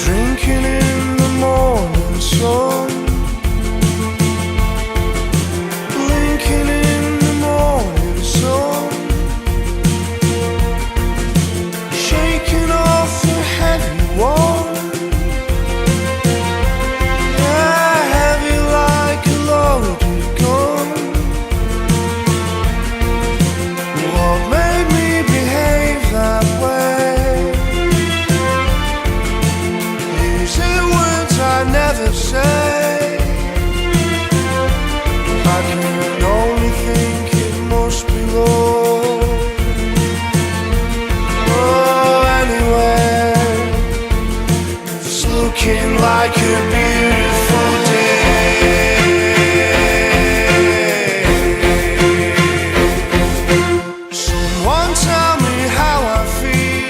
Drinking in the morning sun, blinking in the morning sun, shaking off the heavy one, yeah, heavy like a loaded gun. What made me behave that way? Using words I never say, I can only think it must be love. Oh, anyway, it's looking like a beautiful day. Someone tell me how I feel.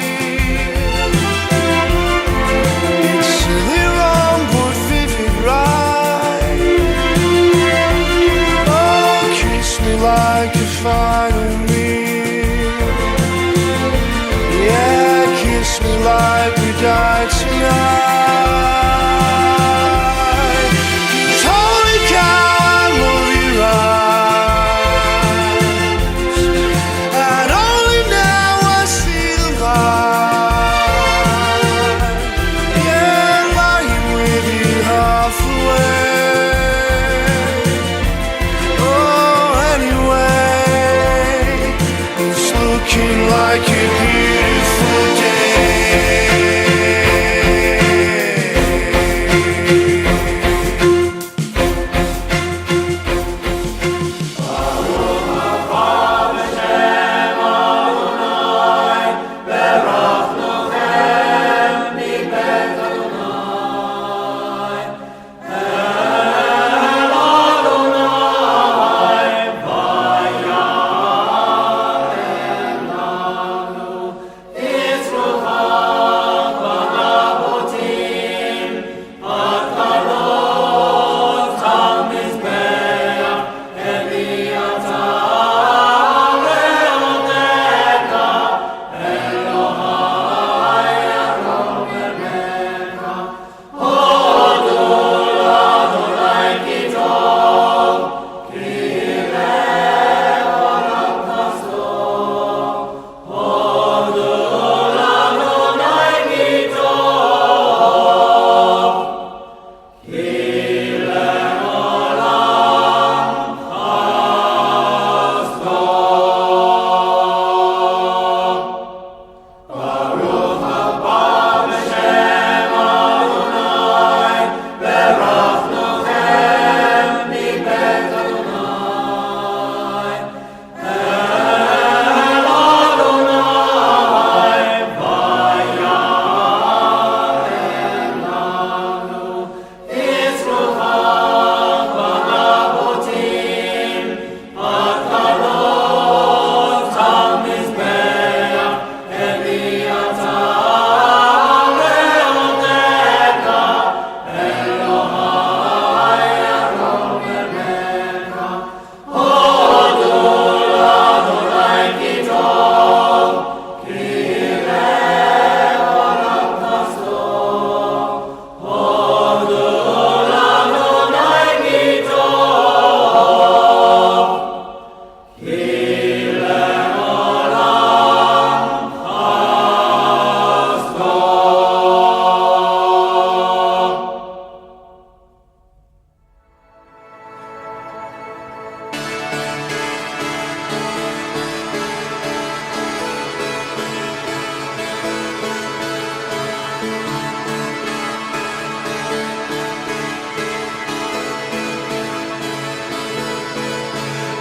It's silly wrong but vivid right. Oh, kiss me like a final meal. Yeah, kiss me like we died tonight. 'Cause holy cow, I love your eyes, and only now I see the light. Yeah, lying with you half away. Oh, anyway, it's looking like a beautiful day.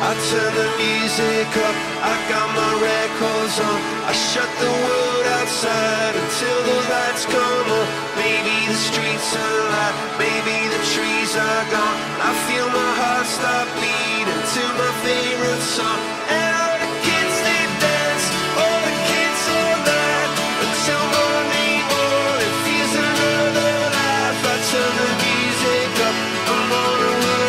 I turn the music up, I got my records on. I shut the world outside until the lights come on. Maybe the streets are alive, maybe the trees are gone. I feel my heart stop beating to my favorite song. And all the kids, they dance, all the kids all night, until morning, it feels another life. I turn the music up, I'm on a roll.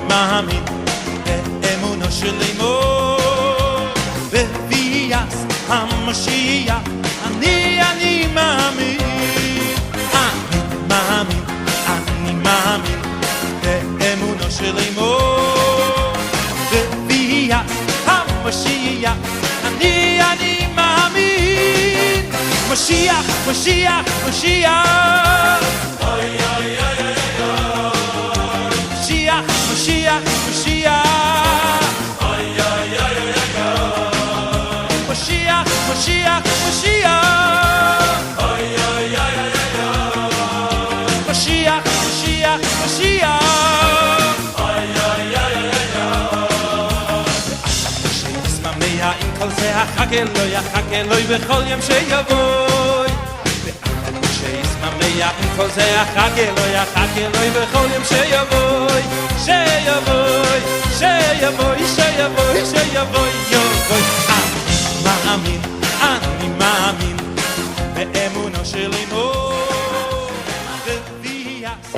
מאמין באמונו שלמו בביאת המשיח אני מאמין אני מאמין באמונו שלמו בביאת המשיח אני מאמין משיח משיח משיח אוי אוי אוי משיח משיח משיח אוי אוי אוי משיח משיח משיח אוי אוי אוי משיח משיח משיח אוי אוי אוי שיסמא עם כל זה יחכה לו בכל יום שיבוא שיסמא עם כל זה יחכה לו בכל יום שיבוא אני מאמין באמונו שלמו בביאת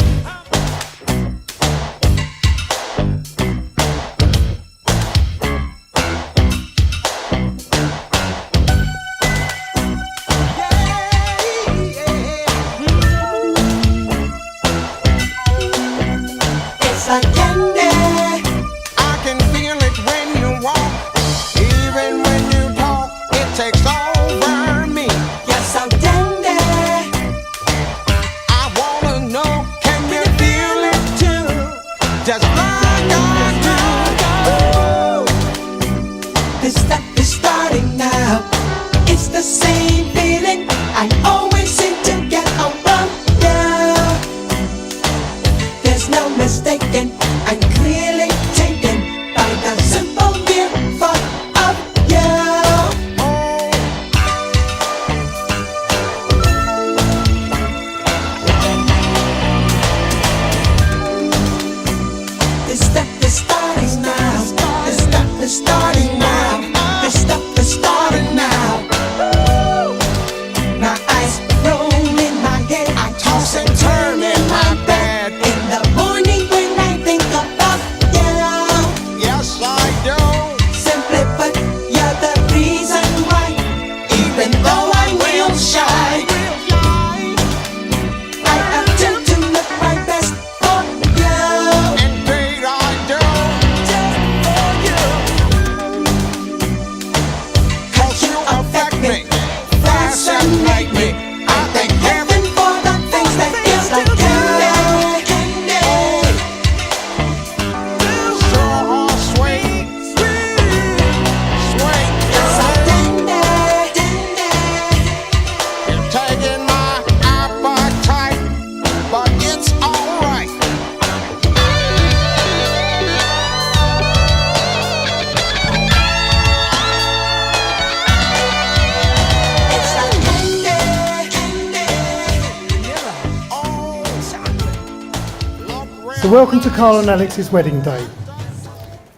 So welcome to Carl and Alex's wedding day.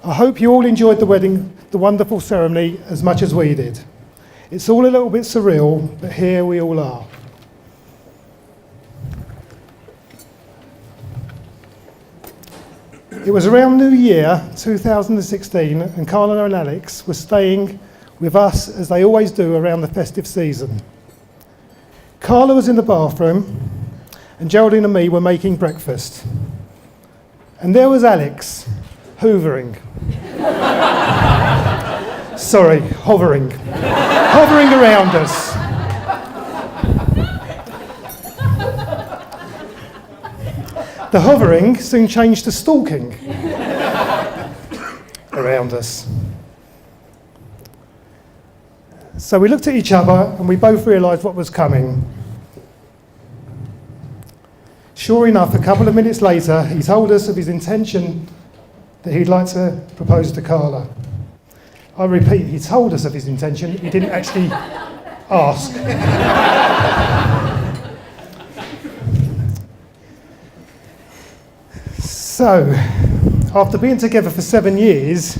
I hope you all enjoyed the wedding, the wonderful ceremony, as much as we did. It's all a little bit surreal, but here we all are. It was around New Year 2016 and Carla and Alex were staying with us as they always do around the festive season. Carla was in the bathroom and Geraldine and me were making breakfast. And there was Alex, hoovering. Sorry, hovering. Hovering around us. The hovering soon changed to stalking around us. So we looked at each other and we both realised what was coming. Sure enough, a couple of minutes later, he told us of his intention that he'd like to propose to Carla. I repeat, he told us of his intention, he didn't actually ask. So, after being together for 7 years,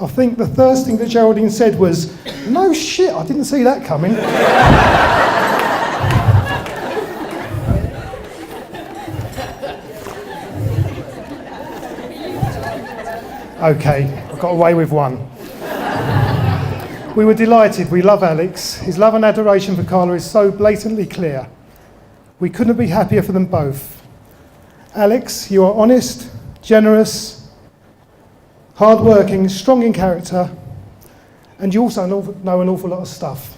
I think the first thing that Geraldine said was, "No shit, I didn't see that coming." Okay, I got away with one. We were delighted. We love Alex. His love and adoration for Carla is so blatantly clear. We couldn't be happier for them both. Alex, you are honest, generous, hard-working, strong in character, and you also know an awful lot of stuff.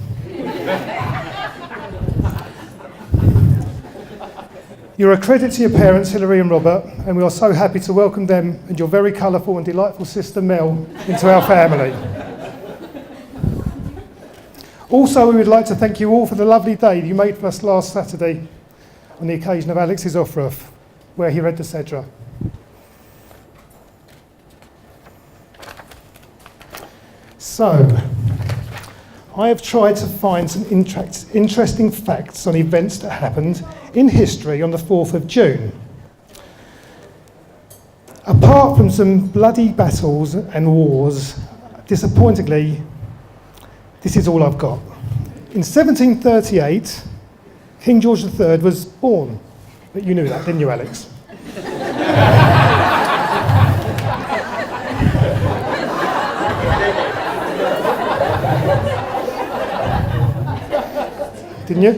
You're a credit to your parents, Hilary and Robert, and we are so happy to welcome them and your very colourful and delightful sister Mel into our family. Also, we would like to thank you all for the lovely day you made for us last Saturday on the occasion of Alex's Offroth, where he read the Cedra. So, I have tried to find some interesting facts on events that happened in history on the 4th of June. Apart from some bloody battles and wars, disappointingly, this is all I've got. In 1738, King George III was born. But you knew that, didn't you, Alex? Didn't you?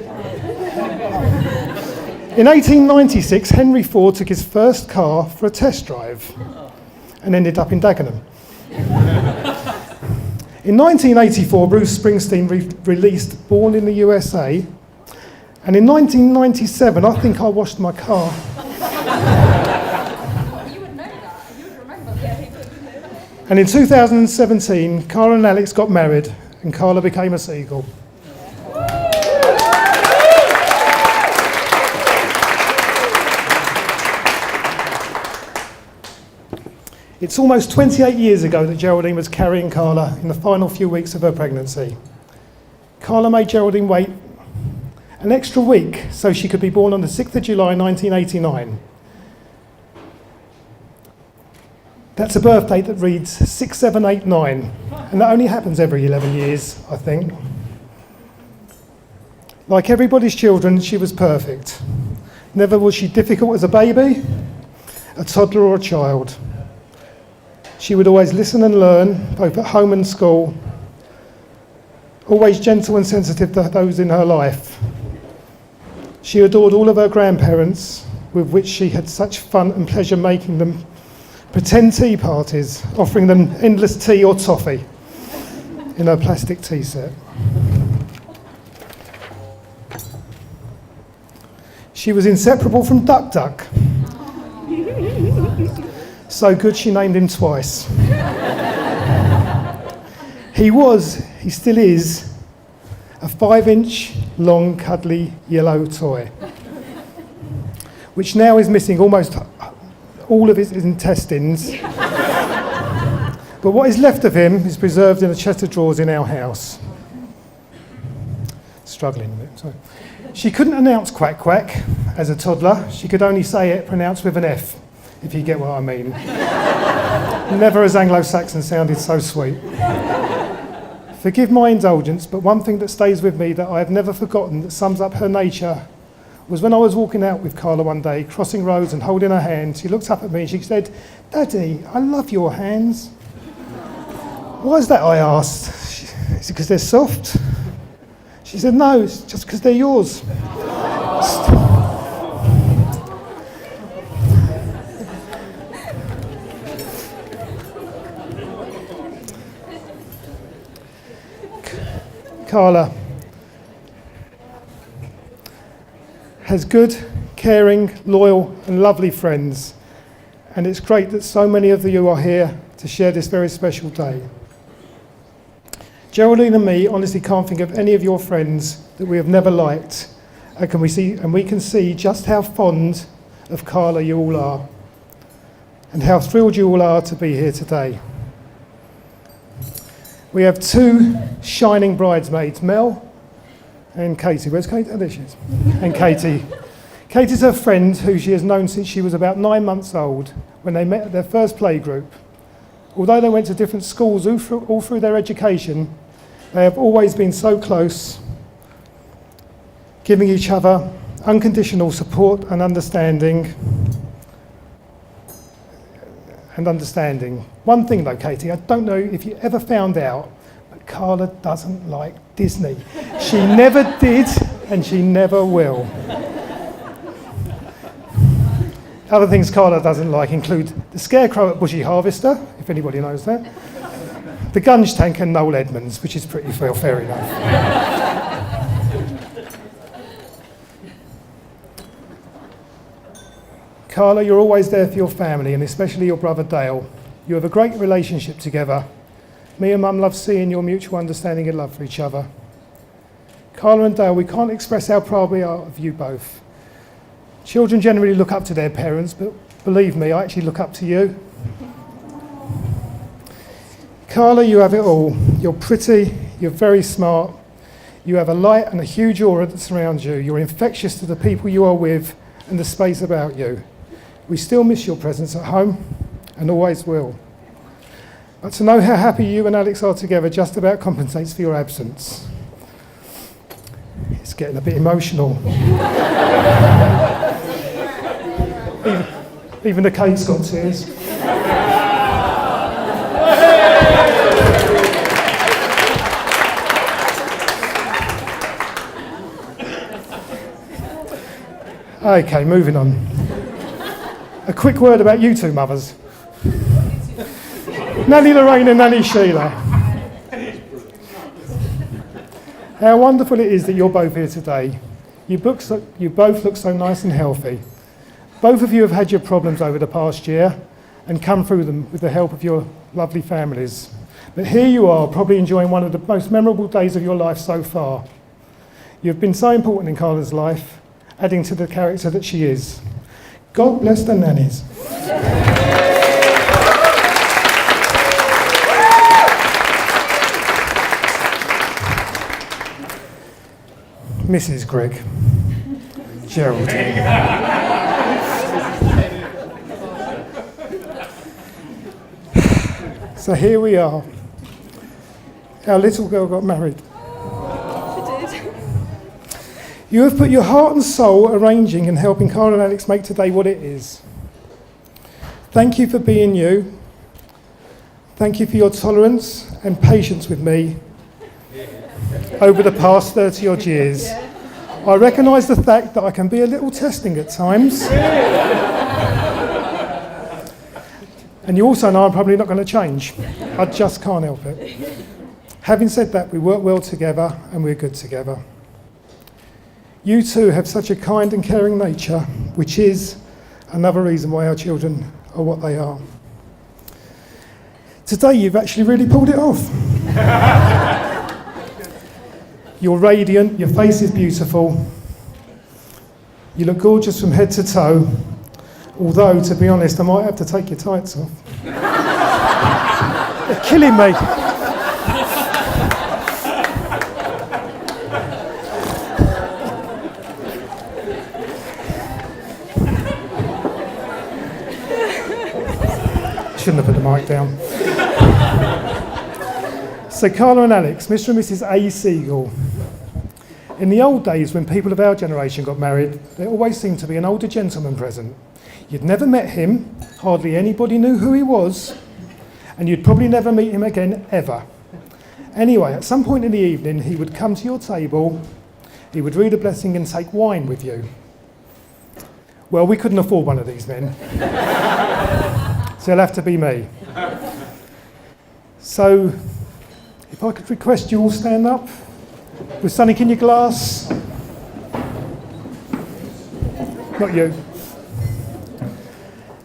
In 1896, Henry Ford took his first car for a test drive and ended up in Dagenham. In 1984, Bruce Springsteen released Born in the USA, and in 1997, I think I washed my car. You would know that. You would remember that. And in 2017, Carla and Alex got married, and Carla became a seagull. It's almost 28 years ago that Geraldine was carrying Carla in the final few weeks of her pregnancy. Carla made Geraldine wait an extra week so she could be born on the 6th of July 1989. That's a birth date that reads 6789, and that only happens every 11 years, I think. Like everybody's children, she was perfect. Never was she difficult as a baby, a toddler or a child. She would always listen and learn, both at home and school, always gentle and sensitive to those in her life. She adored all of her grandparents, with which she had such fun and pleasure making them pretend tea parties, offering them endless tea or toffee in her plastic tea set. She was inseparable from Duck Duck. So good she named him twice. He still is, a 5-inch long cuddly yellow toy, which now is missing almost all of his intestines. But what is left of him is preserved in a chest of drawers in our house. Struggling a bit, sorry. She couldn't announce quack quack as a toddler. She could only say it pronounced with an F, if you get what I mean. Never has Anglo-Saxon sounded so sweet. Forgive my indulgence, but one thing that stays with me that I have never forgotten that sums up her nature was when I was walking out with Carla one day, crossing roads and holding her hand. She looked up at me and she said, "Daddy, I love your hands." "Why is that?" I asked. "Is it because they're soft?" She said, "No, it's just because they're yours." Carla has good, caring, loyal and lovely friends, and it's great that so many of you are here to share this very special day. Geraldine and me honestly can't think of any of your friends that we have never liked, and we can see just how fond of Carla you all are, and how thrilled you all are to be here today. We have two shining bridesmaids, Mel and Katie. Where's Katie? Oh, there she is. And Katie. Katie's her friend who she has known since she was about 9 months old when they met at their first playgroup. Although they went to different schools all through their education, they have always been so close, giving each other unconditional support and understanding. and understanding. One thing though, Katie, I don't know if you ever found out, but Carla doesn't like Disney. She never did, and she never will. Other things Carla doesn't like include the Scarecrow at Bushy Harvester, if anybody knows that, the Gunge Tank and Noel Edmonds, which is pretty fair enough. Carla, you're always there for your family, and especially your brother Dale. You have a great relationship together. Me and Mum love seeing your mutual understanding and love for each other. Carla and Dale, we can't express how proud we are of you both. Children generally look up to their parents, but believe me, I actually look up to you. Carla, you have it all. You're pretty, you're very smart, you have a light and a huge aura that surrounds you. You're infectious to the people you are with and the space about you. We still miss your presence at home and always will. But to know how happy you and Alex are together just about compensates for your absence. It's getting a bit emotional. Even the cake's got tears. Okay, moving on. A quick word about you two mothers. Nanny Lorraine and Nanny Sheila. How wonderful it is that you're both here today. You both look so nice and healthy. Both of you have had your problems over the past year and come through them with the help of your lovely families. But here you are, probably enjoying one of the most memorable days of your life so far. You've been so important in Carla's life, adding to the character that she is. God bless the nannies. Mrs. Gregg, Geraldine. So here we are. Our little girl got married. You have put your heart and soul arranging and helping Carla and Alex make today what it is. Thank you for being you. Thank you for your tolerance and patience with me over the past 30 odd years. I recognise the fact that I can be a little testing at times. And you also know I'm probably not going to change. I just can't help it. Having said that, we work well together and we're good together. You two have such a kind and caring nature, which is another reason why our children are what they are. Today you've actually really pulled it off. You're radiant, your face is beautiful. You look gorgeous from head to toe, although, to be honest, I might have to take your tights off. They're killing me. Shouldn't have put the mic down. So Carla and Alex, Mr. and Mrs. A. Siegel. In the old days when people of our generation got married, there always seemed to be an older gentleman present. You'd never met him, hardly anybody knew who he was, and you'd probably never meet him again, ever. Anyway, at some point in the evening, he would come to your table, he would read a blessing and take wine with you. Well, we couldn't afford one of these men. So it'll have to be me. So, if I could request you all stand up with something in your glass. Not you.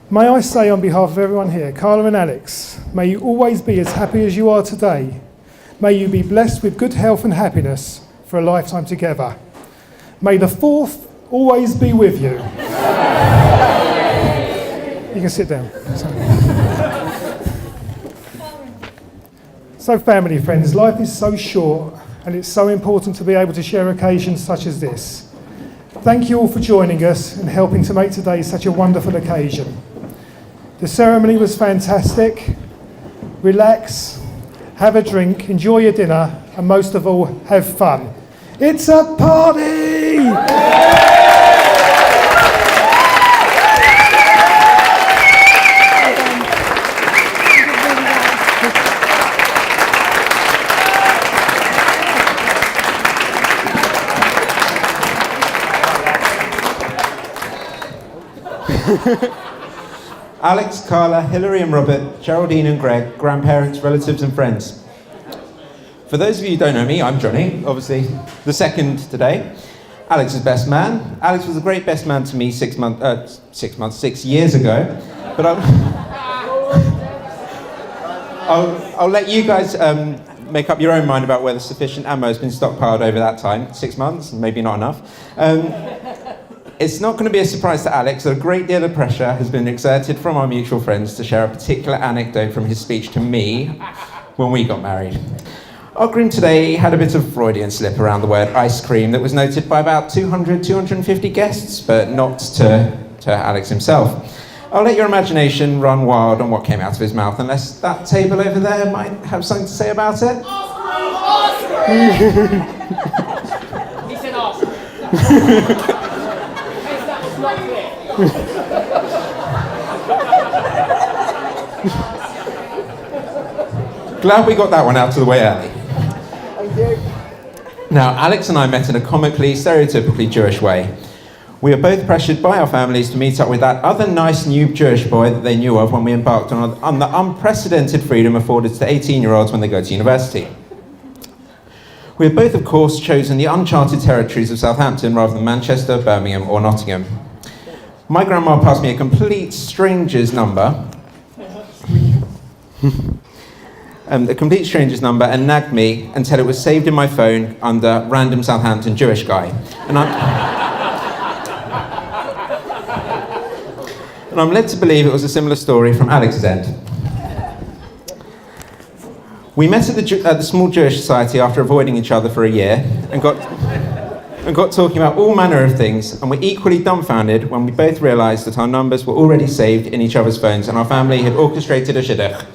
May I say on behalf of everyone here, Carla and Alex, may you always be as happy as you are today. May you be blessed with good health and happiness for a lifetime together. May the fourth always be with you. You can sit down. So family, friends, life is so short and it's so important to be able to share occasions such as this. Thank you all for joining us and helping to make today such a wonderful occasion. The ceremony was fantastic. Relax, have a drink, enjoy your dinner, and most of all, have fun. It's a party! Alex, Carla, Hilary and Robert, Geraldine and Greg, grandparents, relatives and friends. For those of you who don't know me, I'm Johnny, obviously the second today. Alex's best man. Alex was a great best man to me 6 years ago. But I'll let you guys make up your own mind about whether sufficient ammo has been stockpiled over that time. 6 months, maybe not enough. It's not going to be a surprise to Alex that a great deal of pressure has been exerted from our mutual friends to share a particular anecdote from his speech to me when we got married. Our groom today had a bit of Freudian slip around the word ice cream that was noted by about 250 guests, but not to Alex himself. I'll let your imagination run wild on what came out of his mouth, unless that table over there might have something to say about it. He said Oscar. That was not clear. Glad we got that one out to the way early. Now, Alex and I met in a comically, stereotypically Jewish way. We were both pressured by our families to meet up with that other nice new Jewish boy that they knew of when we embarked on the unprecedented freedom afforded to 18-year-olds when they go to university. We had both, of course, chosen the uncharted territories of Southampton rather than Manchester, Birmingham or Nottingham. My grandma passed me a complete stranger's number. A complete stranger's number and nagged me until it was saved in my phone under random Southampton Jewish guy. And I'm led to believe it was a similar story from Alex's end. We met at the small Jewish society after avoiding each other for a year and got talking about all manner of things, and were equally dumbfounded when we both realised that our numbers were already saved in each other's phones and our family had orchestrated a shidduch.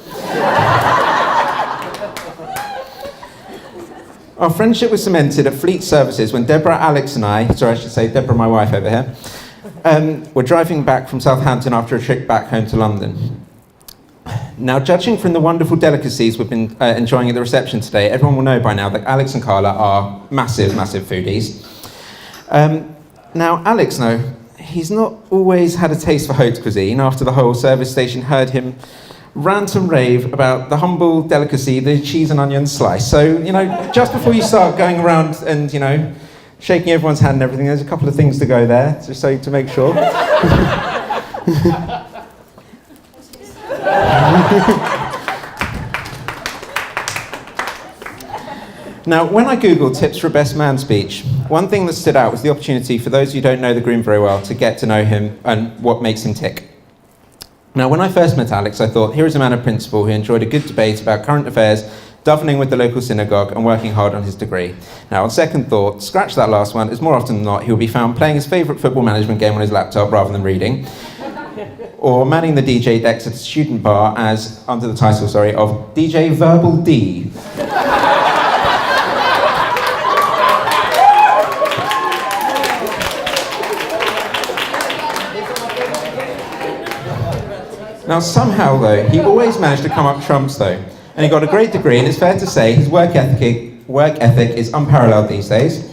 Our friendship was cemented at Fleet Services when Deborah, Alex and I, sorry I should say Deborah, my wife over here, were driving back from Southampton after a trip back home to London. Now, judging from the wonderful delicacies we've been enjoying at the reception today, everyone will know by now that Alex and Carla are massive, massive foodies. Now, Alex, no, he's not always had a taste for haute cuisine after the whole service station heard him rant and rave about the humble delicacy, the cheese and onion slice. So, just before you start going around and, shaking everyone's hand and everything, there's a couple of things to go there, just so to make sure. Now, when I googled tips for a best man speech, one thing that stood out was the opportunity for those who don't know the groom very well to get to know him and what makes him tick. Now, when I first met Alex, I thought, here is a man of principle who enjoyed a good debate about current affairs, davening with the local synagogue and working hard on his degree. Now, on second thought, scratch that last one, as more often than not, he'll be found playing his favourite football management game on his laptop rather than reading, or manning the DJ decks at a student bar as, under the title, of DJ Verbal D. Now, somehow, though, he always managed to come up trumps, though, and he got a great degree, and it's fair to say his work ethic is unparalleled these days.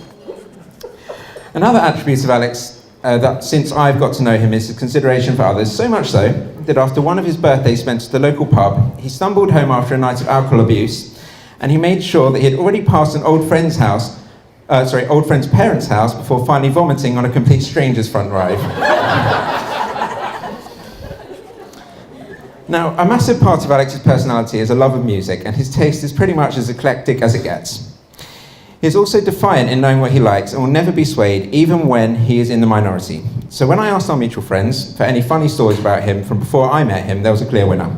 Another attribute of Alex that since I've got to know him is his consideration for others, so much so that after one of his birthdays spent at the local pub, he stumbled home after a night of alcohol abuse, and he made sure that he had already passed an old friend's parents' house before finally vomiting on a complete stranger's front drive. Now, a massive part of Alex's personality is a love of music, and his taste is pretty much as eclectic as it gets. He's also defiant in knowing what he likes and will never be swayed, even when he is in the minority. So when I asked our mutual friends for any funny stories about him from before I met him, there was a clear winner.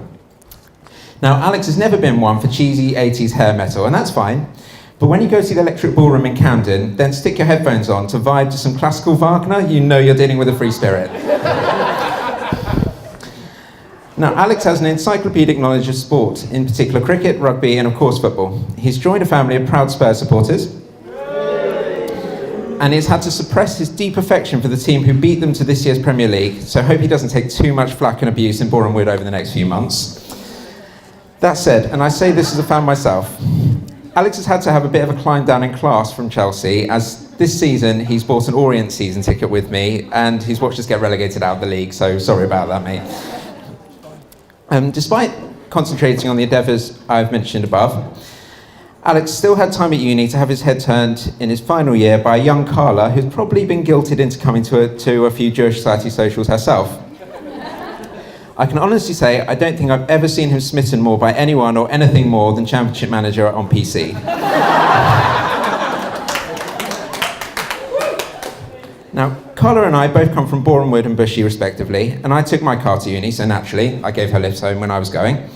Now, Alex has never been one for cheesy 80s hair metal, and that's fine. But when you go to the Electric Ballroom in Camden, then stick your headphones on to vibe to some classical Wagner, you know you're dealing with a free spirit. Now, Alex has an encyclopedic knowledge of sport, in particular cricket, rugby, and of course football. He's joined a family of proud Spurs supporters, and he's had to suppress his deep affection for the team who beat them to this year's Premier League, so I hope he doesn't take too much flack and abuse in Boreham Wood over the next few months. That said, and I say this as a fan myself, Alex has had to have a bit of a climb down in class from Chelsea, as this season he's bought an Orient season ticket with me, and he's watched us get relegated out of the league, so sorry about that, mate. Despite concentrating on the endeavours I've mentioned above, Alex still had time at uni to have his head turned in his final year by a young Carla who's probably been guilted into coming to a few Jewish Society socials herself. I can honestly say I don't think I've ever seen him smitten more by anyone or anything more than Championship Manager on PC. Now, Carla and I both come from Borehamwood and Bushy respectively, and I took my car to uni, so naturally I gave her lifts home when I was going.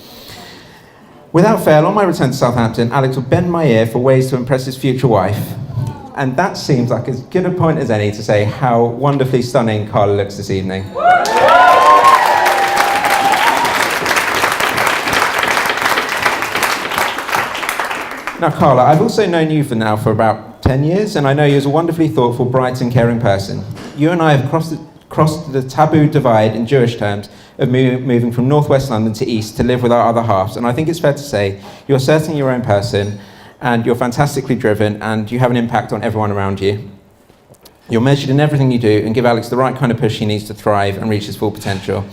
Without fail, on my return to Southampton, Alex would bend my ear for ways to impress his future wife. And that seems like as good a point as any to say how wonderfully stunning Carla looks this evening. Now, Carla, I've also known you for about 10 years, and I know you as a wonderfully thoughtful, bright and caring person. You and I have crossed the taboo divide in Jewish terms of moving from northwest London to east to live with our other halves, and I think it's fair to say you're certainly your own person, and you're fantastically driven, and you have an impact on everyone around you. You're measured in everything you do and give Alex the right kind of push he needs to thrive and reach his full potential.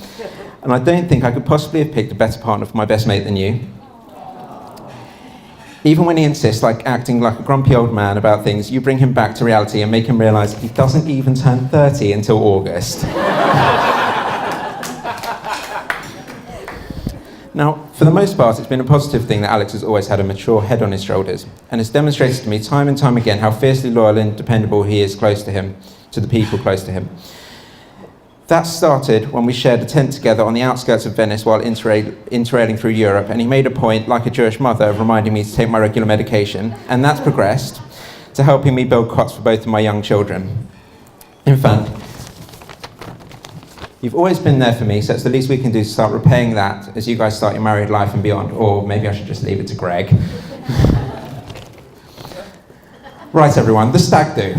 And I don't think I could possibly have picked a better partner for my best mate than you. Even when he insists, acting like a grumpy old man about things, you bring him back to reality and make him realise he doesn't even turn 30 until August. Now, for the most part, it's been a positive thing that Alex has always had a mature head on his shoulders, and it's demonstrated to me time and time again how fiercely loyal and dependable he is close to him, to the people close to him. That started when we shared a tent together on the outskirts of Venice while interrailing through Europe, and he made a point, like a Jewish mother, of reminding me to take my regular medication, and that's progressed to helping me build cots for both of my young children. In fact, you've always been there for me, so it's the least we can do to start repaying that as you guys start your married life and beyond, or maybe I should just leave it to Greg. Right, everyone, the stag do.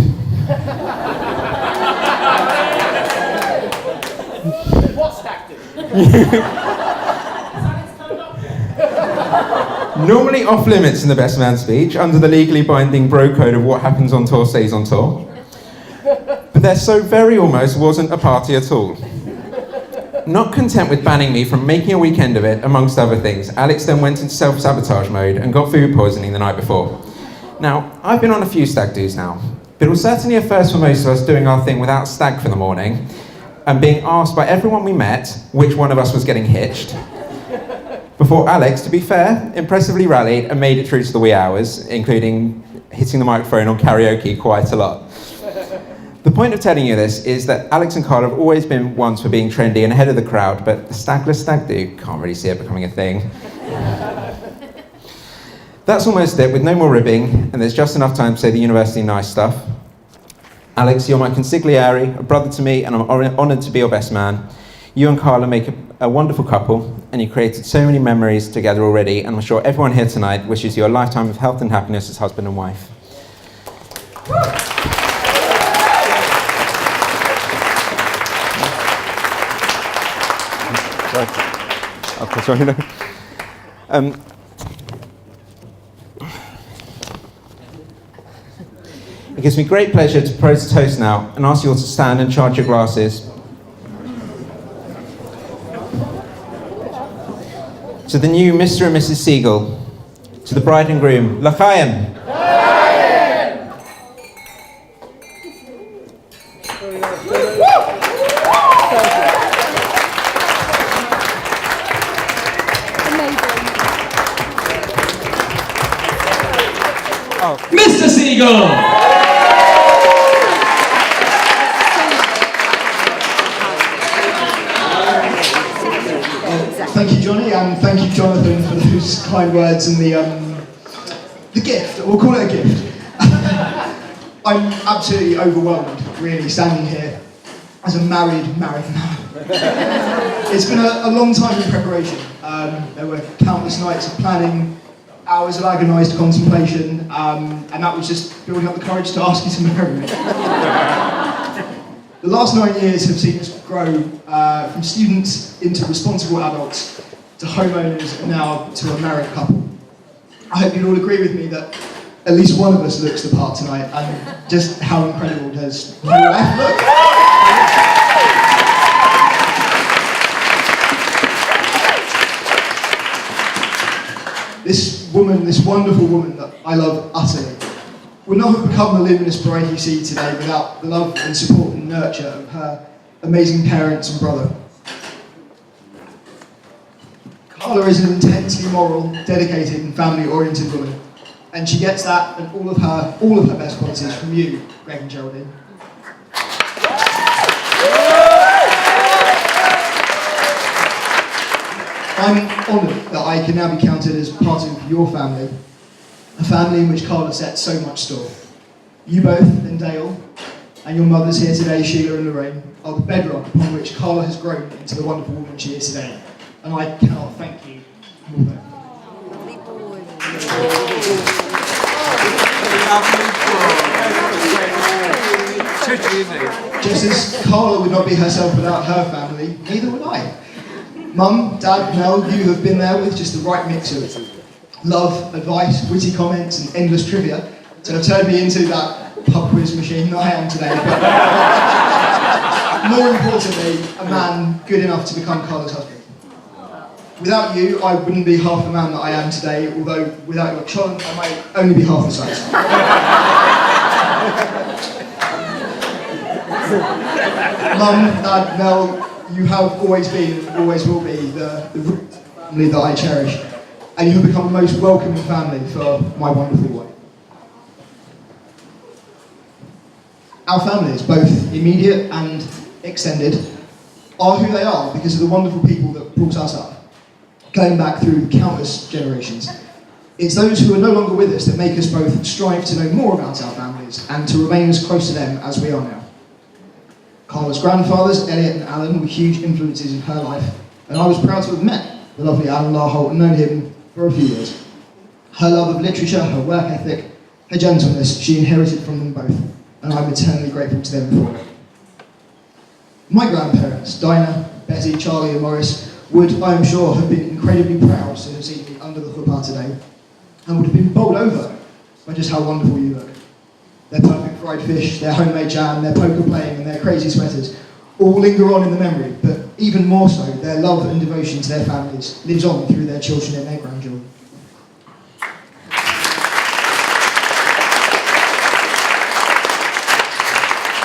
What's tactic? Normally off limits in the best man speech, under the legally binding bro code of what happens on tour stays on tour. But there so very almost wasn't a party at all. Not content with banning me from making a weekend of it, amongst other things, Alex then went into self-sabotage mode and got food poisoning the night before. Now, I've been on a few stag do's now, but it was certainly a first for most of us doing our thing without stag for the morning, and being asked by everyone we met which one of us was getting hitched, before Alex, to be fair, impressively rallied and made it through to the wee hours, including hitting the microphone on karaoke quite a lot. The point of telling you this is that Alex and Carla have always been ones for being trendy and ahead of the crowd, but the stagless stag do, can't really see it becoming a thing. That's almost it, with no more ribbing, and there's just enough time to say the university nice stuff. Alex, you're my consigliere, a brother to me, and I'm honoured to be your best man. You and Carla make a wonderful couple, and you created so many memories together already, and I'm sure everyone here tonight wishes you a lifetime of health and happiness as husband and wife. It gives me great pleasure to propose a toast now and ask you all to stand and charge your glasses to the new Mr. and Mrs. Siegel, to the bride and groom, L'chaim. Mr. Siegel! Thank you, Johnny, and thank you, Jonathan, for those kind words and the gift. We'll call it a gift. I'm absolutely overwhelmed, really, standing here as a married man. It's been a long time in preparation. There were countless nights of planning, hours of agonised contemplation, and that was just building up the courage to ask you to marry me. The last 9 years have seen us grow from students into responsible adults, to homeowners, and now to a married couple. I hope you'd all agree with me that at least one of us looks the part tonight, and just how incredible does my wife look? This woman, this wonderful woman that I love utterly, would not have become the luminous bride you see today without the love and support and nurture of her amazing parents and brother. Carla is an intensely moral, dedicated and family-oriented woman, and she gets that and all of her best qualities from you, Greg and Geraldine. I'm honoured that I can now be counted as part of your family, a family in which Carla sets so much store. You both, and Dale, and your mothers here today, Sheila and Lorraine, are the bedrock upon which Carla has grown into the wonderful woman she is today. And I cannot thank you more than. Just as Carla would not be herself without her family, neither would I. Mum, Dad, Mel, you have been there with just the right mix of love, advice, witty comments and endless trivia to have turned me into that pub quiz machine that I am today. But more importantly, a man good enough to become Carla's husband. Without you, I wouldn't be half the man that I am today, although without your challenge, I might only be half the size. Mum, Dad, Mel, you have always been and always will be the root family that I cherish, and you have become the most welcoming family for my wonderful wife. Our families, both immediate and extended, are who they are because of the wonderful people that brought us up, going back through countless generations. It's those who are no longer with us that make us both strive to know more about our families and to remain as close to them as we are now. Carla's grandfathers, Elliot and Alan, were huge influences in her life, and I was proud to have met the lovely Alan Larholt and known him for a few years. Her love of literature, her work ethic, her gentleness, she inherited from them both, and I'm eternally grateful to them for it. My grandparents, Dinah, Betty, Charlie and Morris, would, I am sure, have been incredibly proud to have seen me under the chuppah today, and would have been bowled over by just how wonderful you look. Their perfect fried fish, their homemade jam, their poker playing and their crazy sweaters all linger on in the memory, but even more so, their love and devotion to their families lives on through their children and their grandchildren.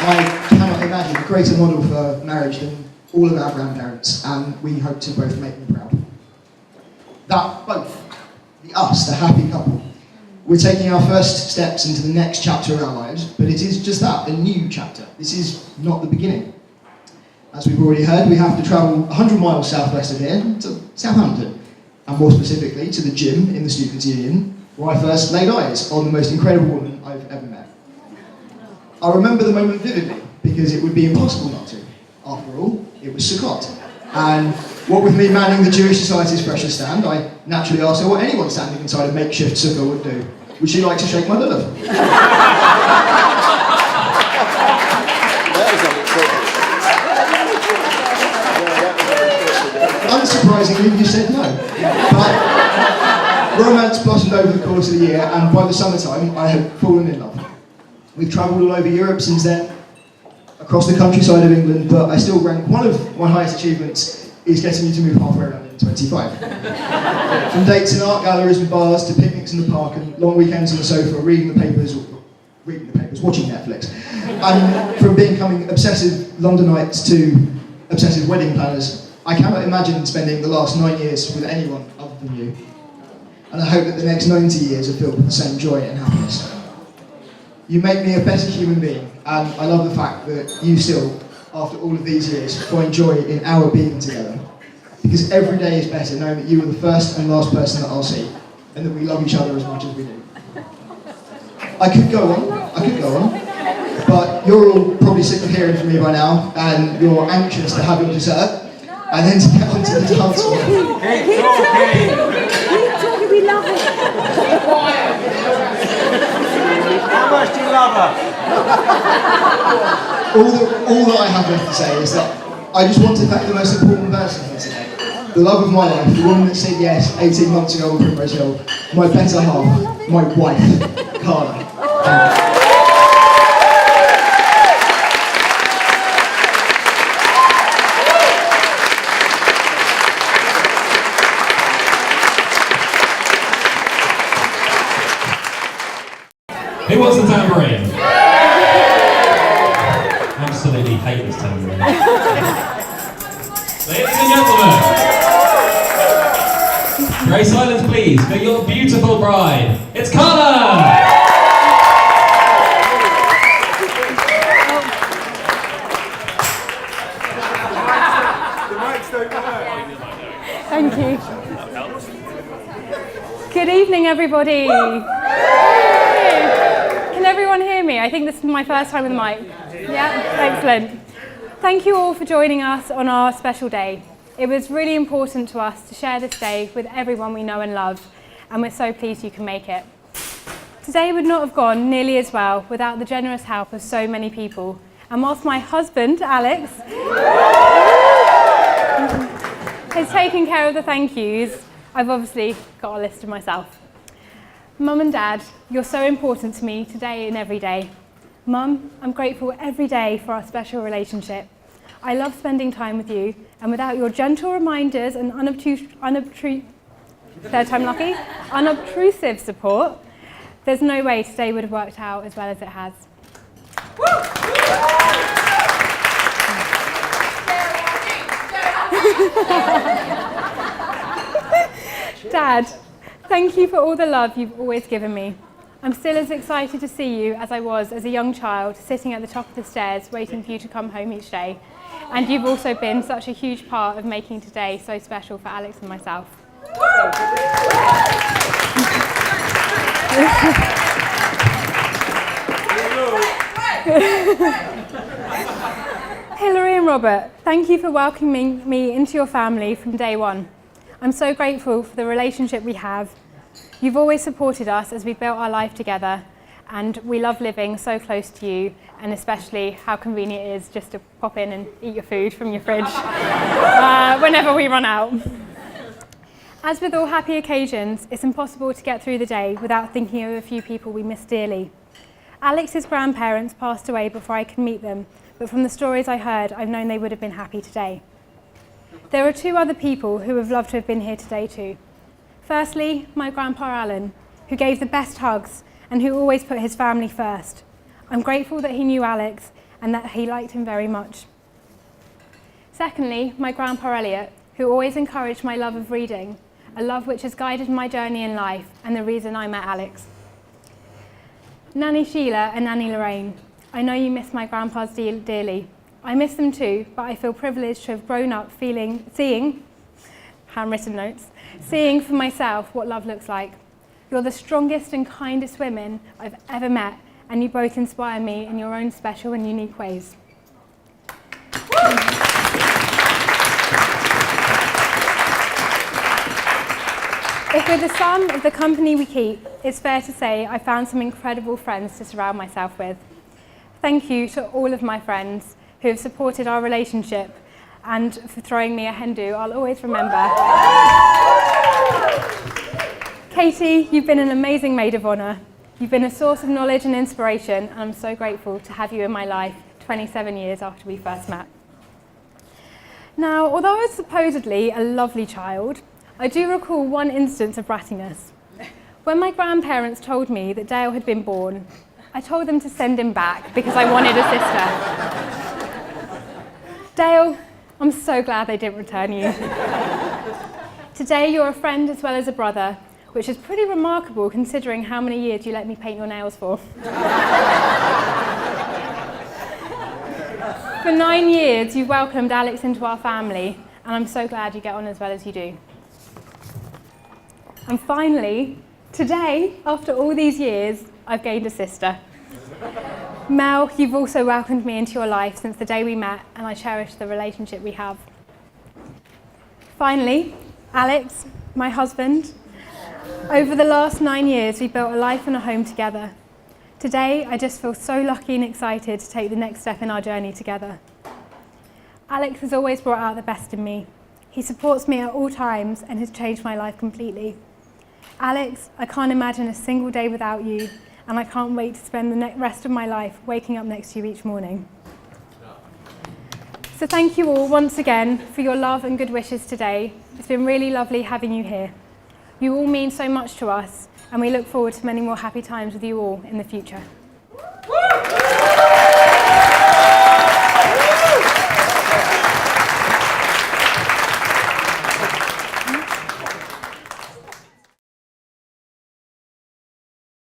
I cannot imagine a greater model for marriage than all of our grandparents, and we hope to both make them proud. That both, the us, the happy couple, we're taking our first steps into the next chapter of our lives, but it is just that, a new chapter. This is not the beginning. As we've already heard, we have to travel 100 miles southwest of here to Southampton, and more specifically to the gym in the Students' Union, where I first laid eyes on the most incredible woman I've ever met. I remember the moment vividly, because it would be impossible not to. After all, it was Sukkot. And what with me manning the Jewish Society's precious stand, I naturally asked her what anyone standing inside a makeshift sukkah would do. Would she like to shake my lulav? Unsurprisingly, you said no. But romance blossomed over the course of the year, and by the summertime, I had fallen in love. We've travelled all over Europe since then, across the countryside of England, but I still rank one of my highest achievements is getting you to move halfway around in 25. From dates in art galleries and bars to picnics in the park and long weekends on the sofa reading the papers, watching Netflix. And from becoming obsessive Londonites to obsessive wedding planners, I cannot imagine spending the last 9 years with anyone other than you. And I hope that the next 90 years are filled with the same joy and happiness. You make me a better human being, and I love the fact that you still, after all of these years, find joy in our being together. Because every day is better knowing that you are the first and last person that I'll see, and that we love each other as much as we do. I could go on, but you're all probably sick of hearing from me by now, and you're anxious to have your dessert, and then to get onto the dance floor. Keep talking, we love it. How much do you love her? All that I have left to say is that I just want to thank the most important person here today. the love of my life, the woman that said yes 18 months ago on Primrose Hill, my better half, my wife, Carla. Who wants the tambourine? Absolutely hate this tambourine. Ladies and gentlemen, great silence please for your beautiful bride. It's Carla! Thank you. Good evening, everybody. Can everyone hear me? I think this is my first time with the mic. Yeah, excellent. Thank you all for joining us on our special day. It was really important to us to share this day with everyone we know and love, and we're so pleased you can make it. Today would not have gone nearly as well without the generous help of so many people. And whilst my husband, Alex, is taking care of the thank yous, I've obviously got a list of myself. Mum and Dad, you're so important to me today and every day. Mum, I'm grateful every day for our special relationship. I love spending time with you, and without your gentle reminders and unobtrusive support, there's no way today would have worked out as well as it has. Dad, thank you for all the love you've always given me. I'm still as excited to see you as I was as a young child, sitting at the top of the stairs waiting for you to come home each day. And you've also been such a huge part of making today so special for Alex and myself. Hilary and Robert, thank you for welcoming me into your family from day one. I'm so grateful for the relationship we have. You've always supported us as we built our life together, and we love living so close to you, and especially how convenient it is just to pop in and eat your food from your fridge whenever we run out. As with all happy occasions, it's impossible to get through the day without thinking of a few people we miss dearly. Alex's grandparents passed away before I could meet them, but from the stories I heard, I've known they would have been happy today. There are two other people who have loved to have been here today too. Firstly, my grandpa Alan, who gave the best hugs and who always put his family first. I'm grateful that he knew Alex and that he liked him very much. Secondly, my grandpa Elliot, who always encouraged my love of reading, a love which has guided my journey in life and the reason I met Alex. Nanny Sheila and Nanny Lorraine, I know you miss my grandpas dearly. I miss them too, but I feel privileged to have grown up seeing handwritten notes, seeing for myself what love looks like. You're the strongest and kindest women I've ever met, and you both inspire me in your own special and unique ways. If we're the sum of the company we keep, it's fair to say I found some incredible friends to surround myself with. Thank you to all of my friends who have supported our relationship, and for throwing me a hen do I'll always remember. Katie, you've been an amazing maid of honour. You've been a source of knowledge and inspiration, and I'm so grateful to have you in my life 27 years after we first met. Now, although I was supposedly a lovely child, I do recall one instance of brattiness. When my grandparents told me that Dale had been born, I told them to send him back because I wanted a sister. Dale, I'm so glad they didn't return you. Today you're a friend as well as a brother, which is pretty remarkable considering how many years you let me paint your nails for. For 9 years you've welcomed Alex into our family, and I'm so glad you get on as well as you do. And finally, today, after all these years, I've gained a sister. Mel, you've also welcomed me into your life since the day we met, and I cherish the relationship we have. Finally, Alex, my husband. Over the last 9 years, we built a life and a home together. Today, I just feel so lucky and excited to take the next step in our journey together. Alex has always brought out the best in me. He supports me at all times and has changed my life completely. Alex, I can't imagine a single day without you, and I can't wait to spend the rest of my life waking up next to you each morning. So thank you all once again for your love and good wishes today. It's been really lovely having you here. You all mean so much to us, and we look forward to many more happy times with you all in the future.